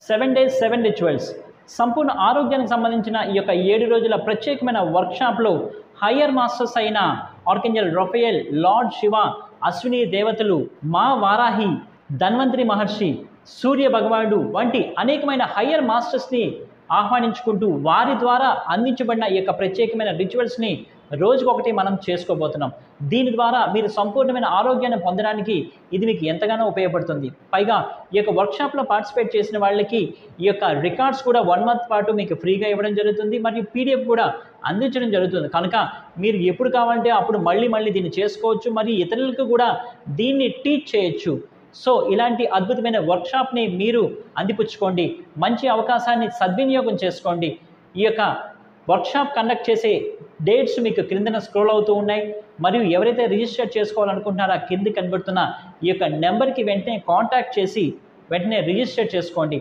7 days 7 rituals సంపూర్ణ ఆరోగ్యానికి సంబంధించిన ఈ యొక్క 7 రోజుల ప్రత్యేకమైన వర్క్షాప్లో హయ్యర్ మాస్టర్స్ అయిన archangel Rafale, lord Shiva, Ashwini దేవతలు, మా వారాహి, ధన్వంతరి మహర్షి, సూర్య భగవానుడు వంటి అనేకమైన హయ్యర్ మాస్టర్స్ని ఆహ్వానించుకుంటూ వారి ద్వారా అందించబడిన ఈ యొక్క ప్రత్యేకమైన రిచువల్స్ని రోజుకొకటి మనం చేసుకోబోతున్నాం. దీని ద్వారా మీరు సంపూర్ణమైన ఆరోగ్యాన్ని పొందడానికి ఇది మీకు ఎంతగానో ఉపయోగపడుతుంది. పైగా ఈ యొక్క వర్క్షాప్లో పార్టిసిపేట్ చేసిన వాళ్ళకి ఈ యొక్క రికార్డ్స్ కూడా 1 మంత్ పాటు మీకు ఫ్రీగా ఇవ్వడం జరుగుతుంది. మరియు పీడిఎఫ్ కూడా అందించడం జరుగుతుంది. కనుక మీరు ఎప్పుడు కావాలంటే అప్పుడు మళ్ళీ దీన్ని చేసుకోవచ్చు. మరియు ఇతరులకు కూడా దీన్ని టీచ్ చేయొచ్చు. సో ఇలాంటి అద్భుతమైన వర్క్షాప్ని మీరు అందిపుచ్చుకోండి. మంచి అవకాశాన్ని సద్వినియోగం చేసుకోండి. ఈ యొక్క వర్క్షాప్ కండక్ట్ చేసే డేట్స్ మీకు క్రిందన స్క్రోల్ అవుతూ ఉన్నాయి. మరియు ఎవరైతే రిజిస్టర్ చేసుకోవాలనుకుంటున్నారో కింద కనబడుతున్న ఈ యొక్క నెంబర్కి వెంటనే కాంటాక్ట్ చేసి వెంటనే రిజిస్టర్ చేసుకోండి.